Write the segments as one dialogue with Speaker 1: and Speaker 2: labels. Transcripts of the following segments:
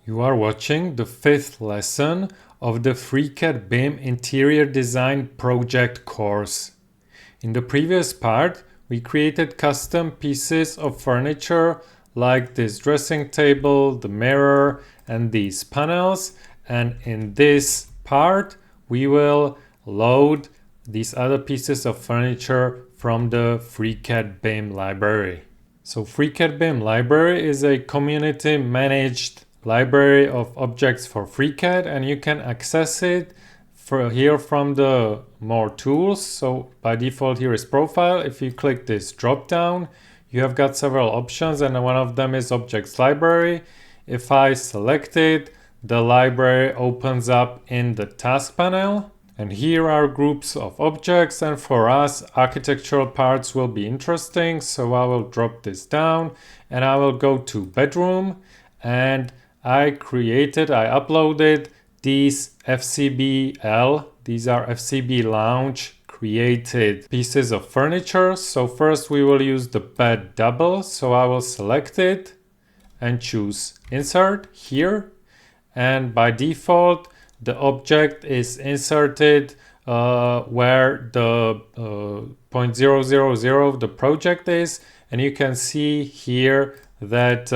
Speaker 1: You are watching the 5th lesson of the FreeCAD BIM Interior Design Project course. In the previous part, we created custom pieces of furniture like this dressing table, the mirror, and these panels. And in this part, we will load these other pieces of furniture from the FreeCAD BIM library. So FreeCAD BIM Library is a community managed library of objects for FreeCAD, and you can access it here from the more tools. So by default here is profile. If you click this drop down, you have got several options, and one of them is objects library. If I select it, the library opens up in the task panel. And here are groups of objects, and for us architectural parts will be interesting, so I will drop this down and I will go to bedroom, and I uploaded these FCB these are FCB Lounge created pieces of furniture. So first we will use the bed double, so I will select it and choose insert here, and by default the object is inserted where the 0.000 of the project is, and you can see here that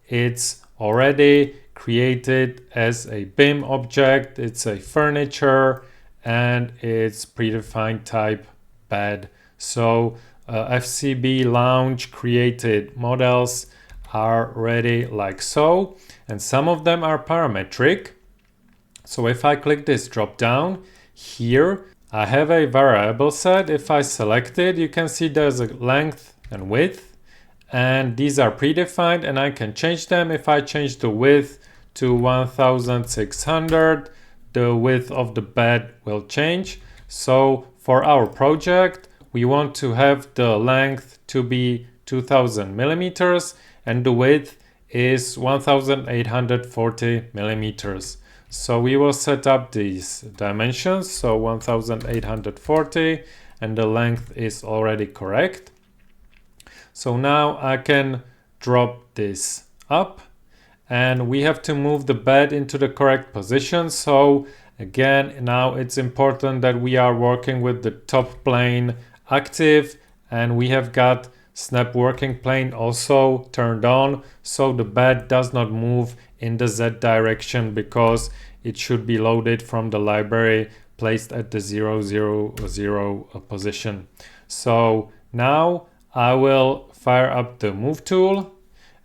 Speaker 1: it's already created as a BIM object. It's a furniture and it's predefined type bed. So FCB Lounge created models are ready like so, and some of them are parametric. So if I click this drop down here, I have a variable set. If I select it, you can see there's a length and width, and these are predefined, and I can change them. If I change the width to 1600, the width of the bed will change. So for our project, we want to have the length to be 2000 millimeters and the width is 1840 millimeters. So we will set up these dimensions, so 1840, and the length is already correct. So now I can drop this up, and we have to move the bed into the correct position. So again, now it's important that we are working with the top plane active, and we have got snap working plane also turned on, so the bed does not move in the Z direction because it should be loaded from the library placed at the 000 position. So now I will fire up the move tool,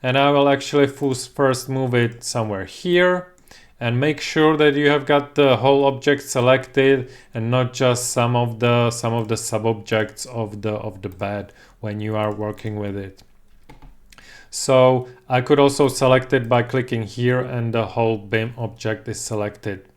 Speaker 1: and I will actually first move it somewhere here, and make sure that you have got the whole object selected and not just some of the sub-objects of the bed when you are working with it. So I could also select it by clicking here, and the whole BIM object is selected.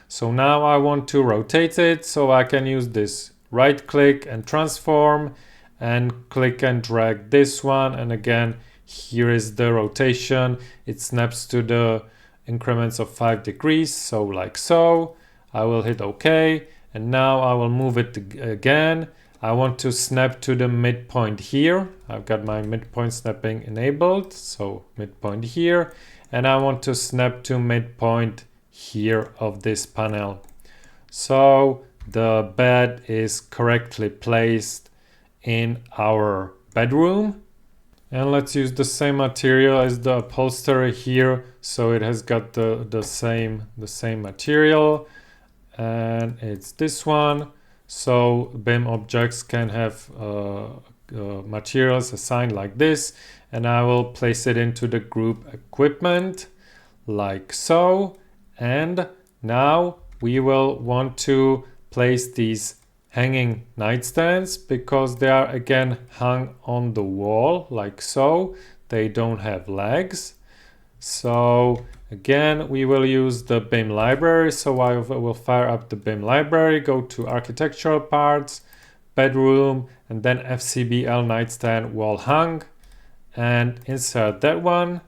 Speaker 1: So now I want to rotate it, so I can use this right click and transform and click and drag this one, and again here is the rotation. It snaps to the increments of 5 degrees, so like so. I will hit OK, and now I will move it again. I want to snap to the midpoint here. I've got my midpoint snapping enabled, so midpoint here, and I want to snap to midpoint here of this panel. So the bed is correctly placed in our bedroom. And let's use the same material as the upholstery here, so it has got the same material, and it's this one. So BIM objects can have materials assigned like this, and I will place it into the group equipment like so. And now we will want to place these hanging nightstands because they are again hung on the wall like so. They don't have legs. So again, we will use the BIM library. So I will fire up the BIM library, go to architectural parts, bedroom, and then FCBL nightstand wall hung, and insert that one.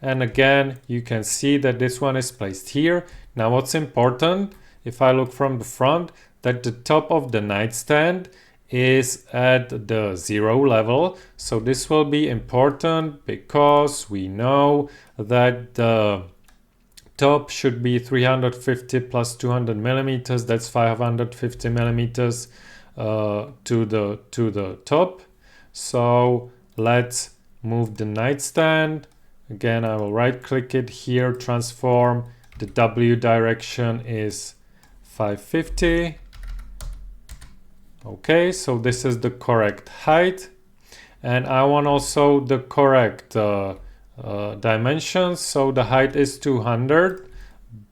Speaker 1: And again, you can see that this one is placed here. Now what's important, if I look from the front, that the top of the nightstand is at the 0 level. So this will be important because we know that the top should be 350 plus 200 millimeters. That's 550 millimeters to the top. So let's move the nightstand. Again, I will right click it here, transform. The W direction is 550. Okay, so this is the correct height. And I want also the correct dimensions. So the height is 200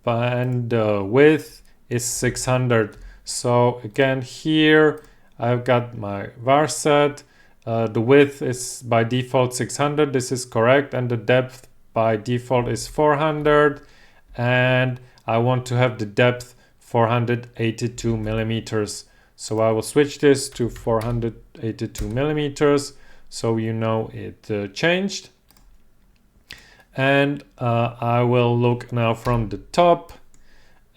Speaker 1: and the width is 600. So again, here I've got my var set. The width is by default 600. This is correct. And the depth by default is 400. And I want to have the depth 482 millimeters. So I will switch this to 482 millimeters. So you know it changed. And I will look now from the top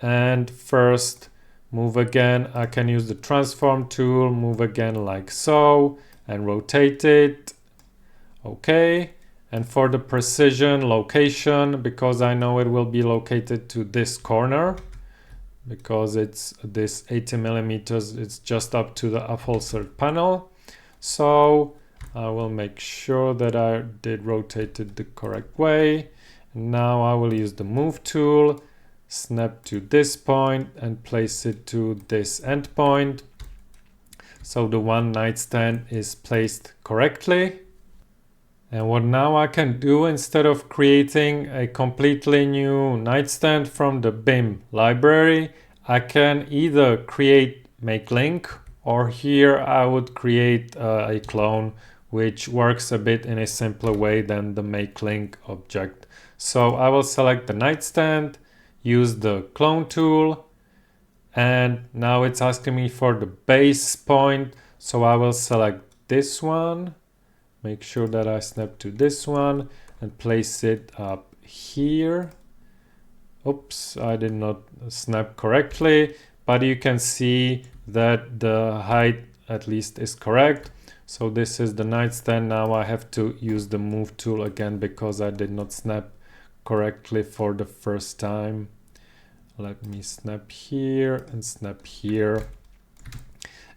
Speaker 1: and first move again. I can use the transform tool, move again like so and rotate it. Okay. And for the precision location, because I know it will be located to this corner, because it's this 80 millimeters, it's just up to the upholstered panel. So I will make sure that I did rotate it the correct way. And now I will use the move tool, snap to this point and place it to this end point. So the one nightstand is placed correctly. And what now I can do, instead of creating a completely new nightstand from the BIM library, I can either create make link, or here I would create a clone, which works a bit in a simpler way than the make link object. So I will select the nightstand, use the clone tool, and now it's asking me for the base point. So I will select this one. Make sure that I snap to this one and place it up here. Oops, I did not snap correctly, but you can see that the height at least is correct. So this is the nightstand. Now I have to use the move tool again because I did not snap correctly for the first time. Let me snap here and snap here.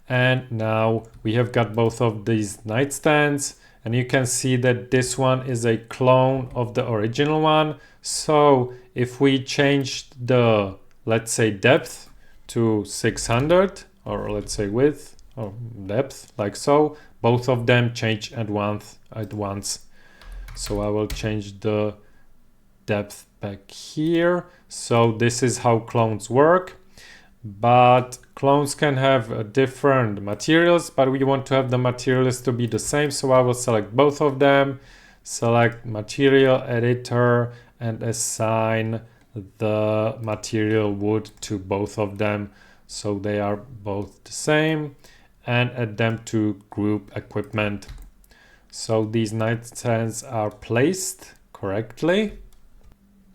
Speaker 1: And now we have got both of these nightstands. And you can see that this one is a clone of the original one. So if we change the, let's say, depth to 600, or let's say width or depth, like so, both of them change at once. So I will change the depth back here. So this is how clones work. But clones can have different materials, but we want to have the materials to be the same. So I will select both of them, select material editor and assign the material wood to both of them. So they are both the same, and add them to group equipment. So these nightstands are placed correctly.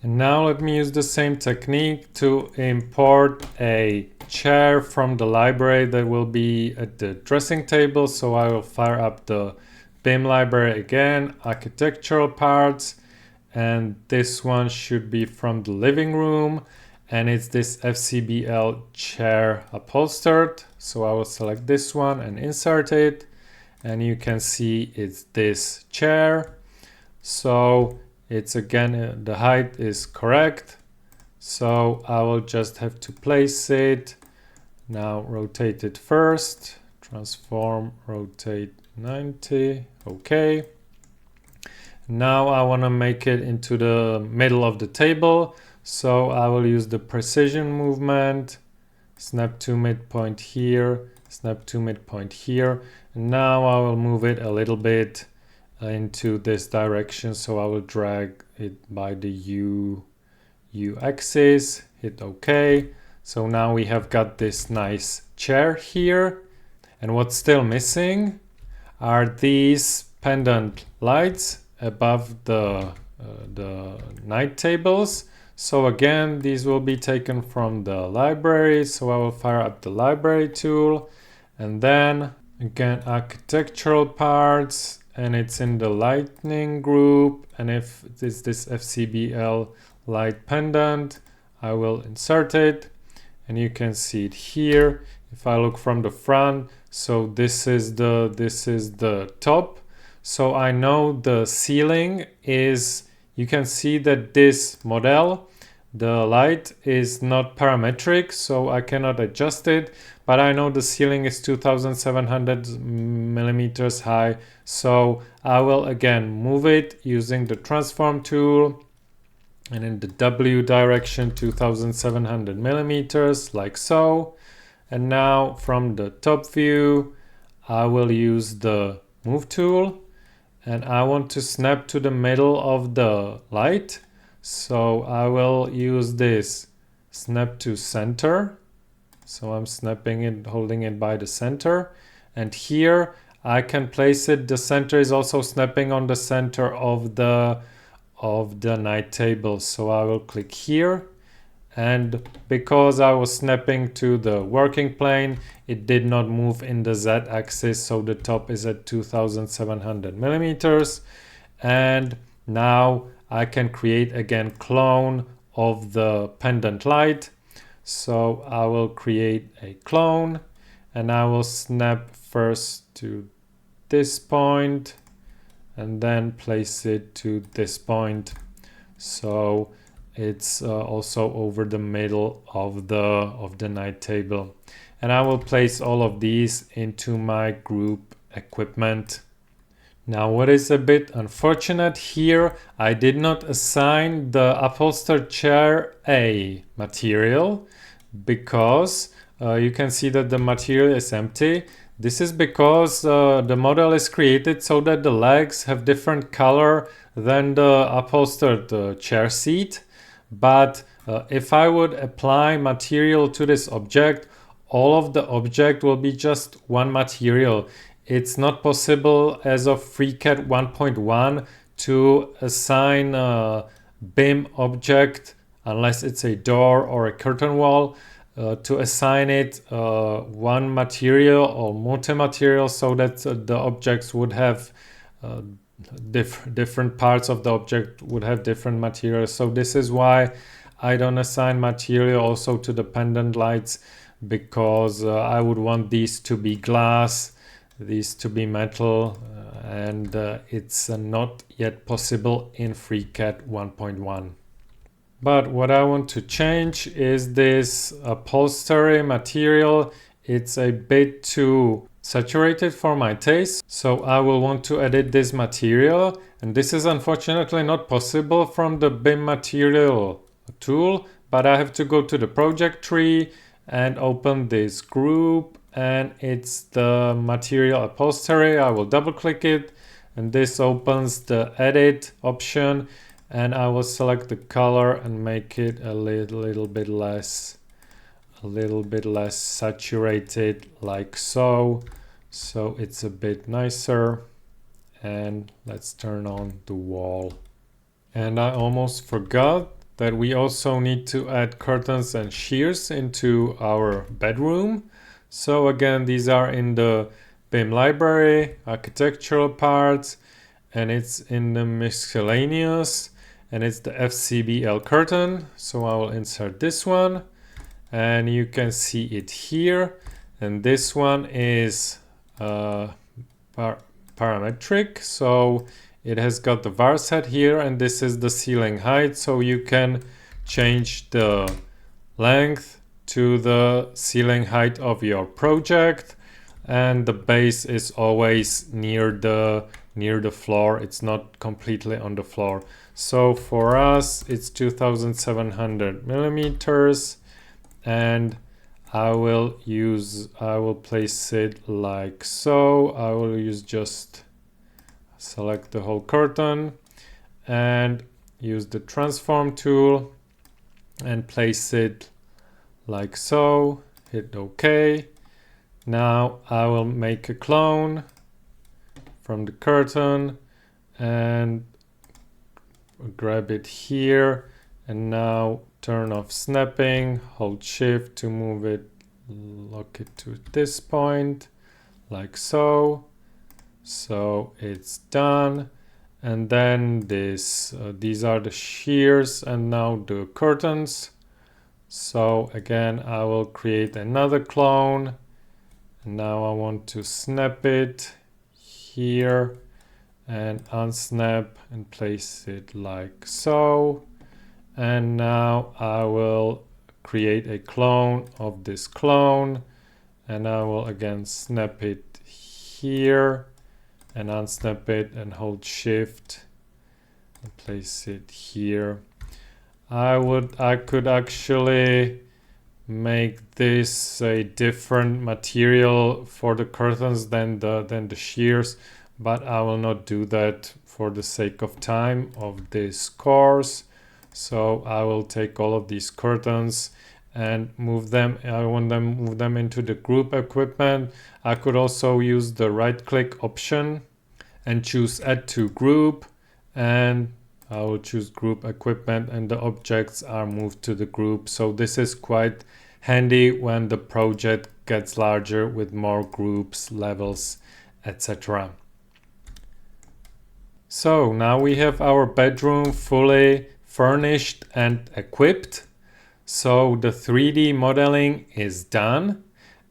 Speaker 1: And now let me use the same technique to import a chair from the library that will be at the dressing table. So I will fire up the BIM library again, architectural parts, and this one should be from the living room, and it's this FCBL chair upholstered. So I will select this one and insert it, and you can see it's this chair. So it's again, the height is correct. So I will just have to place it. Now rotate it first, transform, rotate 90, okay. Now I want to make it into the middle of the table. So I will use the precision movement, snap to midpoint here, snap to midpoint here. And now I will move it a little bit into this direction. So I will drag it by the U axis, hit OK. So now we have got this nice chair here. And what's still missing are these pendant lights above the night tables. So again, these will be taken from the library. So I will fire up the library tool, and then again architectural parts, and it's in the lightning group, and if it's this FCB light pendant, I will insert it, and you can see it here. If I look from the front, so this is the top, so I know the ceiling is, you can see that this model, the light is not parametric, so I cannot adjust it, but I know the ceiling is 2700 millimeters high, so I will again move it using the transform tool, and in the W direction 2700 millimeters, like so. And now from the top view, I will use the move tool, and I want to snap to the middle of the light. So I will use this snap to center. So I'm snapping it, holding it by the center. And here I can place it. The center is also snapping on the center of the night table. So I will click here. And because I was snapping to the working plane, it did not move in the Z-axis, so the top is at 2700 millimeters. And now I can create again clone of the pendant light. So I will create a clone, and I will snap first to this point and then place it to this point. So it's also over the middle of the night table, and I will place all of these into my group equipment. Now, what is a bit unfortunate here, I did not assign the upholstered chair a material, because you can see that the material is empty. This is because the model is created so that the legs have different color than the upholstered chair seat. But if I would apply material to this object, all of the object will be just one material. It's not possible as of FreeCAD 1.1 to assign a BIM object, unless it's a door or a curtain wall, to assign it one material or multi-material, so that the objects would have different parts of the object would have different materials. So this is why I don't assign material also to the pendant lights, because I would want these to be glass, these to be metal, and it's not yet possible in FreeCAD 1.1. But what I want to change is this upholstery material. It's a bit too saturated for my taste, so I will want to edit this material, and this is unfortunately not possible from the BIM material tool, but I have to go to the project tree and open this group, and it's the material upholstery. I will double click it, and this opens the edit option, and I will select the color and make it a little bit less saturated, like so. So it's a bit nicer. And let's turn on the wall. And I almost forgot that we also need to add curtains and shears into our bedroom. So again, these are in the BIM library, architectural parts, and it's in the miscellaneous, and it's the FCB curtain. So I will insert this one, and you can see it here. And this one is parametric, so it has got the var set here, and this is the ceiling height, so you can change the length to the ceiling height of your project, and the base is always near the floor. It's not completely on the floor. So for us it's 2700 millimeters, and I will place it like so. I will just select the whole curtain and use the transform tool and place it like so. Hit OK. Now I will make a clone from the curtain and grab it here, and now turn off snapping, hold shift to move it, lock it to this point, like so. So it's done. And then these are the shears and now the curtains. So again, I will create another clone. And now I want to snap it here and unsnap and place it like so. And now I will create a clone of this clone, and I will again snap it here and unsnap it and hold shift and place it here. I could actually make this a different material for the curtains than the shears, but I will not do that for the sake of time of this course. So I will take all of these curtains and move them. I want them move them into the group equipment. I could also use the right click option and choose add to group, and I will choose group equipment and the objects are moved to the group. So this is quite handy when the project gets larger with more groups, levels, etc. So now we have our bedroom fully furnished and equipped. So the 3D modeling is done,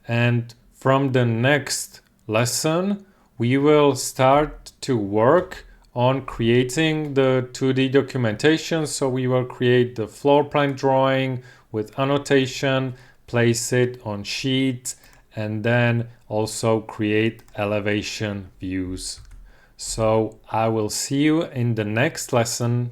Speaker 1: and from the next lesson we will start to work on creating the 2D documentation. So we will create the floor plan drawing with annotation, place it on sheet, and then also create elevation views. So I will see you in the next lesson.